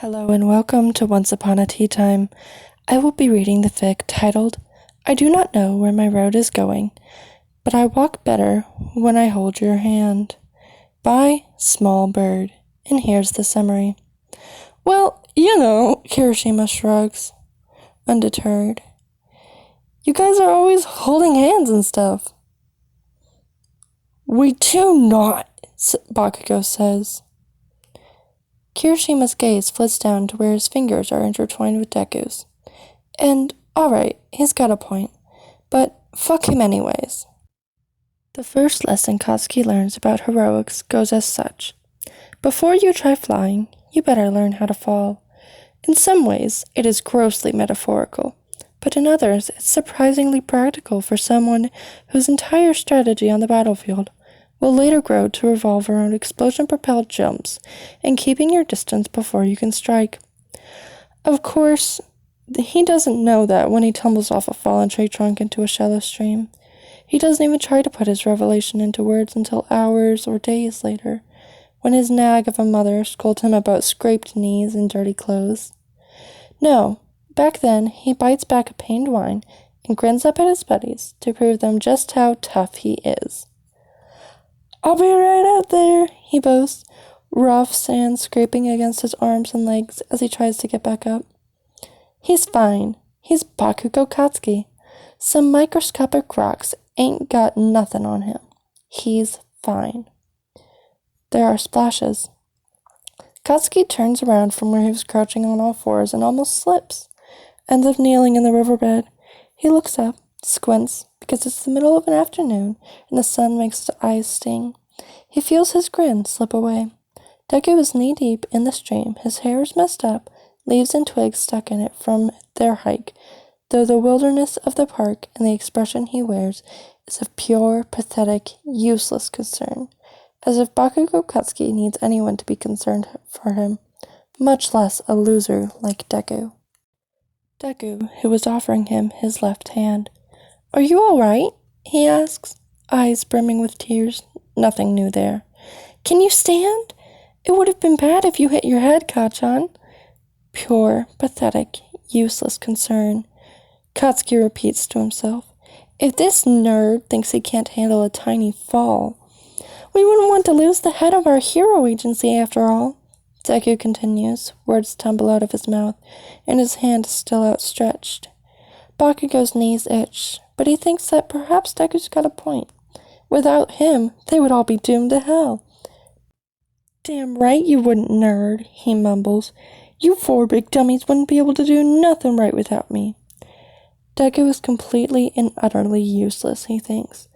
Hello and welcome to Once Upon a Tea Time. I will be reading the fic titled, I do not know where my road is going, but I walk better when I hold your hand, by Small Bird. And here's the summary. Well, Kirishima shrugs, undeterred. You guys are always holding hands and stuff. We do not, Bakugo says. Kirishima's gaze flits down to where his fingers are intertwined with Deku's. And, alright, he's got a point. But fuck him anyways. The first lesson Katsuki learns about heroics goes as such. Before you try flying, you better learn how to fall. In some ways, it is grossly metaphorical, but in others, it's surprisingly practical for someone whose entire strategy on the battlefield will later grow to revolve around explosion-propelled jumps and keeping your distance before you can strike. Of course, he doesn't know that when he tumbles off a fallen tree trunk into a shallow stream. He doesn't even try to put his revelation into words until hours or days later, when his nag of a mother scolds him about scraped knees and dirty clothes. No, back then he bites back a pained whine and grins up at his buddies to prove them just how tough he is. I'll be right out there, he boasts, rough sand scraping against his arms and legs as he tries to get back up. He's fine. He's Bakugo Katsuki. Some microscopic rocks ain't got nothing on him. He's fine. There are splashes. Katsuki turns around from where he was crouching on all fours and almost slips, ends up kneeling in the riverbed. He looks up, squints, because it's the middle of an afternoon and the sun makes his eyes sting. He feels his grin slip away. Deku is knee-deep in the stream, his hair is messed up, leaves and twigs stuck in it from their hike, though the wilderness of the park and the expression he wears is of pure, pathetic, useless concern, as if Bakugo Katsuki needs anyone to be concerned for him, much less a loser like Deku. Deku, who was offering him his left hand. Are you all right? He asks, eyes brimming with tears. Nothing new there. Can you stand? It would have been bad if you hit your head, Kacchan. Pure, pathetic, useless concern. Katsuki repeats to himself. If this nerd thinks he can't handle a tiny fall, we wouldn't want to lose the head of our hero agency after all. Deku continues, words tumble out of his mouth, and his hand is still outstretched. Bakugo's knees itch, but he thinks that perhaps Deku's got a point. Without him, they would all be doomed to hell. Damn right you wouldn't, nerd, he mumbles. You four big dummies wouldn't be able to do nothing right without me. Deku is completely and utterly useless, he thinks.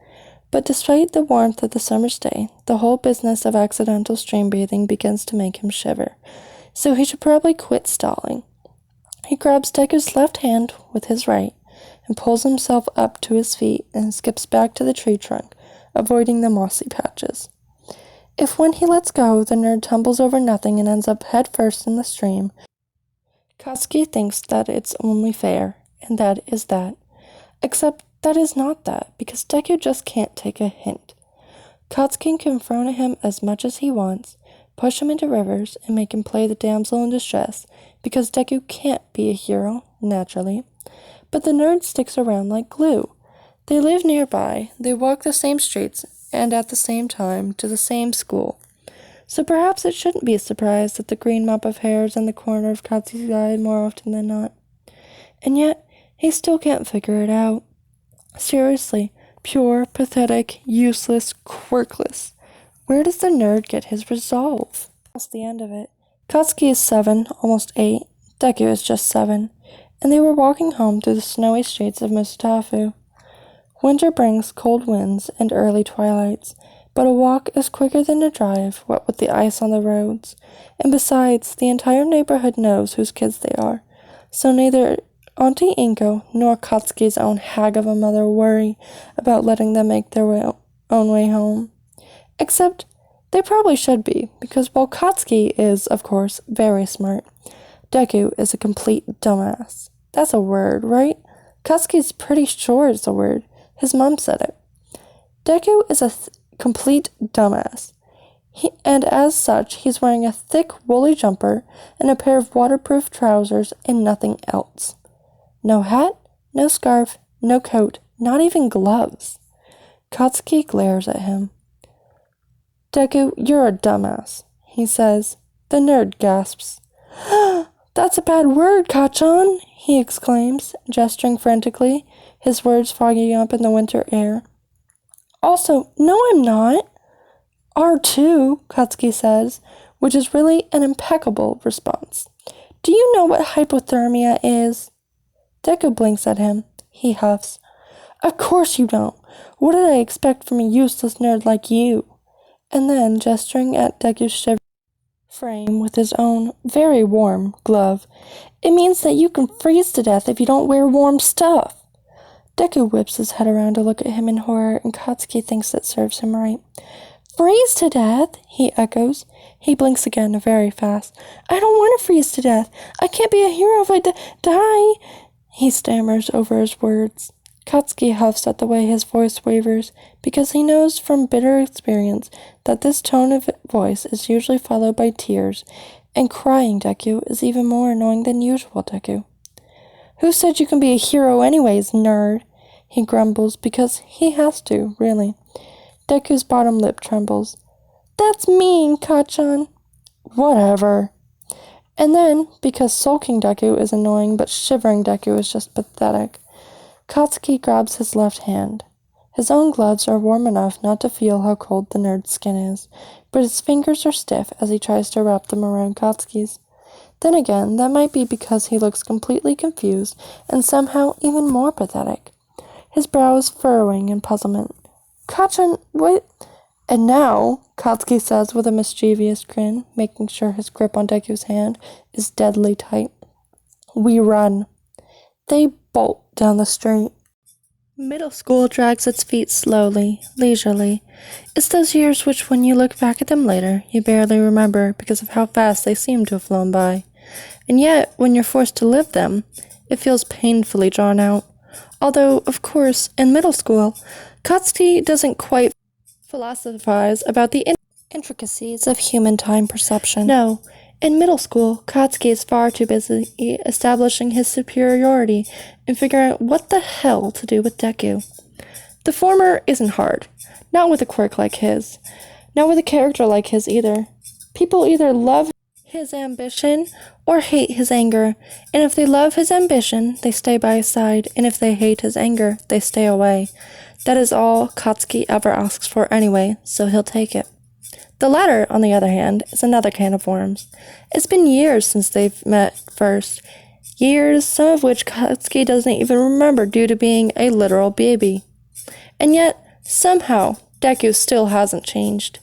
But despite the warmth of the summer's day, the whole business of accidental stream bathing begins to make him shiver, so he should probably quit stalling. He grabs Deku's left hand with his right and pulls himself up to his feet and skips back to the tree trunk, avoiding the mossy patches. If when he lets go, the nerd tumbles over nothing and ends up head first in the stream, Katsuki thinks that it's only fair, and that is that. Except that is not that, because Deku just can't take a hint. Katsuki can frown at him as much as he wants, push him into rivers, and make him play the damsel in distress, because Deku can't be a hero, naturally. But the nerd sticks around like glue. They live nearby, they walk the same streets, and at the same time, to the same school. So perhaps it shouldn't be a surprise that the green mop of hair is in the corner of Katsuki's eye more often than not. And yet, he still can't figure it out. Seriously, pure, pathetic, useless, quirkless. Where does the nerd get his resolve? That's the end of it. Katsuki is 7, almost 8. Deku is just 7. And they were walking home through the snowy streets of Musutafu. Winter brings cold winds and early twilights, but a walk is quicker than a drive, what with the ice on the roads. And besides, the entire neighborhood knows whose kids they are, so neither Auntie Inko nor Katsuki's own hag of a mother worry about letting them make their own way home. Except they probably should be, because while Katsuki is, of course, very smart, Deku is a complete dumbass. That's a word, right? Katsuki's pretty sure it's a word. His mom said it. Deku is a complete dumbass. And as such, he's wearing a thick, woolly jumper and a pair of waterproof trousers and nothing else. No hat, no scarf, no coat, not even gloves. Katsuki glares at him. Deku, you're a dumbass, he says. The nerd gasps. That's a bad word, Kacchan, he exclaims, gesturing frantically, his words fogging up in the winter air. Also, no, I'm not. R2, Katsuki says, which is really an impeccable response. Do you know what hypothermia is? Deku blinks at him. He huffs. Of course you don't. What did I expect from a useless nerd like you? And then, gesturing at Deku's shivering frame with his own, very warm, glove, it means that you can freeze to death if you don't wear warm stuff. Deku whips his head around to look at him in horror, and Katsuki thinks it serves him right. Freeze to death, he echoes. He blinks again, very fast. I don't want to freeze to death. I can't be a hero if I die. He stammers over his words. Katsuki huffs at the way his voice wavers, because he knows from bitter experience that this tone of voice is usually followed by tears, and crying Deku is even more annoying than usual Deku. Who said you can be a hero anyways, nerd? He grumbles, because he has to, really. Deku's bottom lip trembles. That's mean, Kacchan. Whatever. And then, because sulking Deku is annoying but shivering Deku is just pathetic, Katsuki grabs his left hand. His own gloves are warm enough not to feel how cold the nerd's skin is, but his fingers are stiff as he tries to wrap them around Katsuki's. Then again, that might be because he looks completely confused and somehow even more pathetic. His brows furrowing in puzzlement. Kacchan, what? And now, Katsuki says with a mischievous grin, making sure his grip on Deku's hand is deadly tight. We run. They bolt down the street. Middle school drags its feet slowly, leisurely. It's those years which, when you look back at them later, you barely remember because of how fast they seem to have flown by. And yet, when you're forced to live them, it feels painfully drawn out. Although, of course, in middle school, Katsuki doesn't quite philosophize about the intricacies of human time perception. No, in middle school, Katsuki is far too busy establishing his superiority and figuring out what the hell to do with Deku. The former isn't hard, not with a quirk like his, not with a character like his either. People either love his ambition or hate his anger, and if they love his ambition, they stay by his side, and if they hate his anger, they stay away. That is all Katsuki ever asks for anyway, so he'll take it. The latter, on the other hand, is another can of worms. It's been years since they've met first. Years, some of which Katsuki doesn't even remember due to being a literal baby. And yet, somehow, Deku still hasn't changed.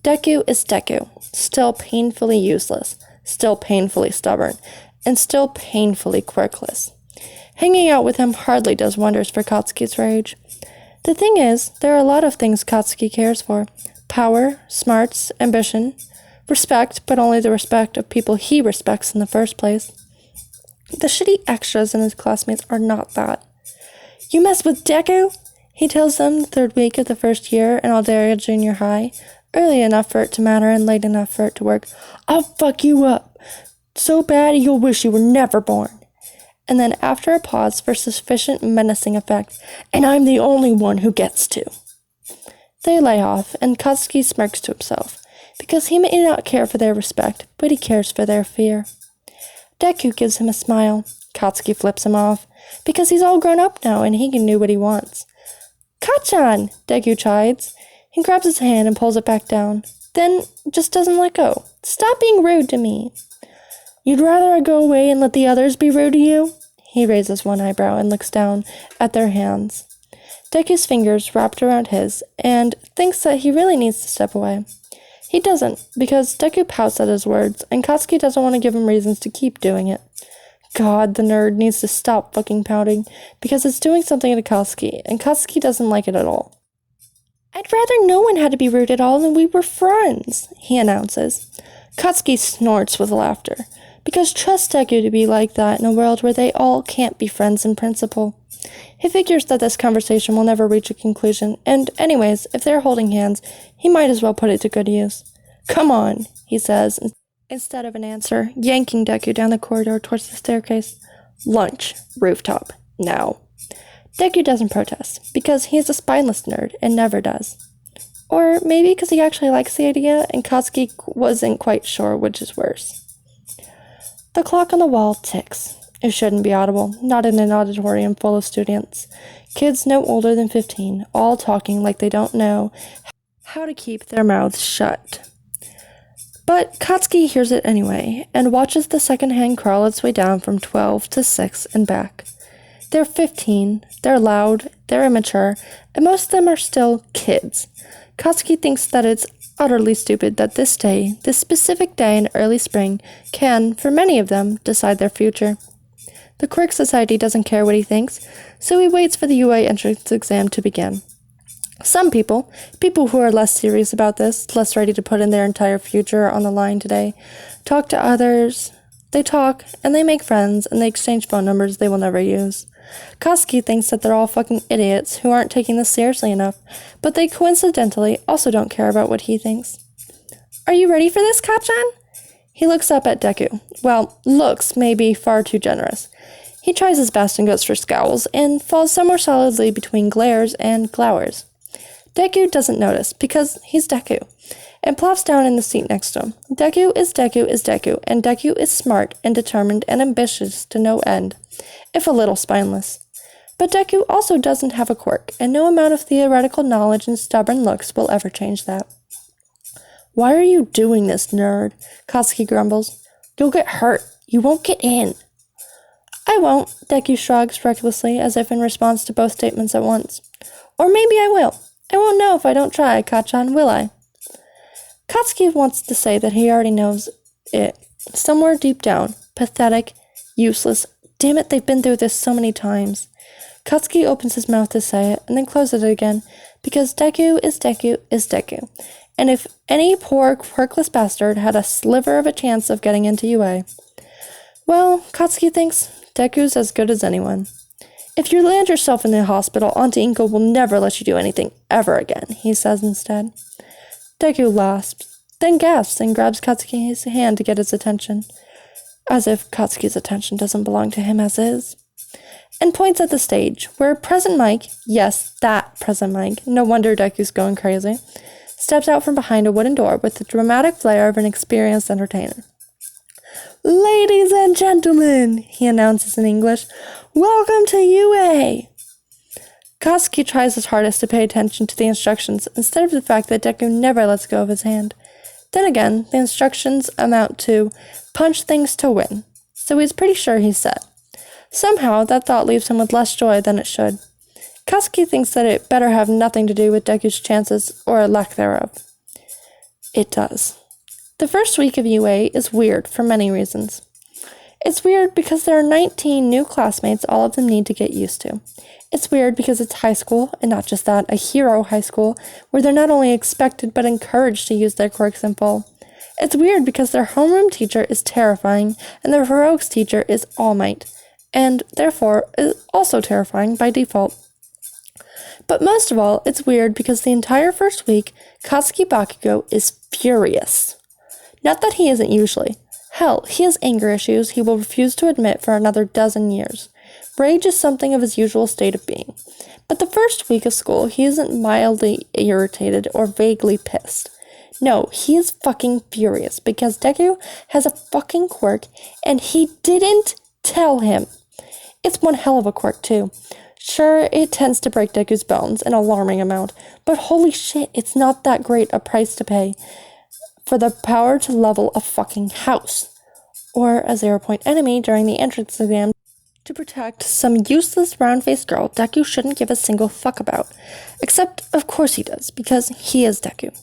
Deku is Deku, still painfully useless, still painfully stubborn, and still painfully quirkless. Hanging out with him hardly does wonders for Katsuki's rage. The thing is, there are a lot of things Katsuki cares for. Power, smarts, ambition, respect, but only the respect of people he respects in the first place. The shitty extras in his classmates are not that. You mess with Deku? He tells them the third week of the first year in Aldaria Junior High, early enough for it to matter and late enough for it to work. I'll fuck you up so bad you'll wish you were never born. And then after a pause for sufficient menacing effect, and I'm the only one who gets to. They lay off, and Katsuki smirks to himself, because he may not care for their respect, but he cares for their fear. Deku gives him a smile. Katsuki flips him off, because he's all grown up now and he can do what he wants. Kacchan! Deku chides. He grabs his hand and pulls it back down, then just doesn't let go. Stop being rude to me. You'd rather I go away and let the others be rude to you? He raises one eyebrow and looks down at their hands. Deku's fingers wrapped around his, and thinks that he really needs to step away. He doesn't, because Deku pouts at his words, and Katsuki doesn't want to give him reasons to keep doing it. God, the nerd needs to stop fucking pouting, because it's doing something to Katsuki, and Katsuki doesn't like it at all. I'd rather no one had to be rude at all and we were friends, he announces. Katsuki snorts with laughter, because trust Deku to be like that in a world where they all can't be friends in principle. He figures that this conversation will never reach a conclusion, and anyways, if they're holding hands, he might as well put it to good use. Come on, he says, instead of an answer, yanking Deku down the corridor towards the staircase. Lunch, rooftop, now. Deku doesn't protest, because he is a spineless nerd and never does. Or maybe because he actually likes the idea and Katsuki wasn't quite sure which is worse. The clock on the wall ticks. It shouldn't be audible, not in an auditorium full of students. Kids no older than 15, all talking like they don't know how to keep their mouths shut. But Katsuki hears it anyway, and watches the second hand crawl its way down from 12 to 6 and back. They're 15, they're loud, they're immature, and most of them are still kids. Katsuki thinks that it's utterly stupid that this day, this specific day in early spring, can, for many of them, decide their future. The Quirk Society doesn't care what he thinks, so he waits for the UA entrance exam to begin. Some people who are less serious about this, less ready to put in their entire future on the line today, talk to others. They talk, and they make friends, and they exchange phone numbers they will never use. Katsuki thinks that they're all fucking idiots who aren't taking this seriously enough, but they coincidentally also don't care about what he thinks. Are you ready for this, Kacchan? He looks up at Deku. Well, looks may be far too generous. He tries his best and goes for scowls, and falls somewhere solidly between glares and glowers. Deku doesn't notice, because he's Deku, and plops down in the seat next to him. Deku is Deku is Deku, and Deku is smart and determined and ambitious to no end, if a little spineless. But Deku also doesn't have a quirk, and no amount of theoretical knowledge and stubborn looks will ever change that. Why are you doing this, nerd? Katsuki grumbles. You'll get hurt. You won't get in. I won't, Deku shrugs recklessly, as if in response to both statements at once. Or maybe I will. I won't know if I don't try, Kacchan, will I? Katsuki wants to say that he already knows it. Somewhere deep down. Pathetic. Useless. Damn it, they've been through this so many times. Katsuki opens his mouth to say it, and then closes it again, because Deku is Deku is Deku. And if any poor, quirkless bastard had a sliver of a chance of getting into UA, well, Katsuki thinks Deku's as good as anyone. If you land yourself in the hospital, Auntie Inko will never let you do anything ever again, he says instead. Deku laughs, then gasps and grabs Katsuki's hand to get his attention, as if Katsuki's attention doesn't belong to him as is, and points at the stage, where Present Mike, yes, that Present Mike, no wonder Deku's going crazy, steps out from behind a wooden door with the dramatic flair of an experienced entertainer. Ladies and gentlemen, he announces in English, welcome to UA! Katsuki tries his hardest to pay attention to the instructions instead of the fact that Deku never lets go of his hand. Then again, the instructions amount to punch things to win, so he's pretty sure he's set. Somehow, that thought leaves him with less joy than it should. Katsuki thinks that it better have nothing to do with Deku's chances, or lack thereof. It does. The first week of UA is weird for many reasons. It's weird because there are 19 new classmates all of them need to get used to. It's weird because it's high school, and not just that, a hero high school, where they're not only expected but encouraged to use their quirks in full. It's weird because their homeroom teacher is terrifying, and their heroics teacher is All Might, and therefore is also terrifying by default. But most of all, it's weird because the entire first week, Katsuki Bakugo is furious. Not that he isn't usually. Hell, he has anger issues he will refuse to admit for another dozen years. Rage is something of his usual state of being. But the first week of school, he isn't mildly irritated or vaguely pissed. No, he is fucking furious because Deku has a fucking quirk and he didn't tell him. It's one hell of a quirk too. Sure, it tends to break Deku's bones an alarming amount, but holy shit, it's not that great a price to pay for the power to level a fucking house, or a 0-point enemy during the entrance exam to protect some useless round-faced girl Deku shouldn't give a single fuck about. Except, of course he does, because he is Deku.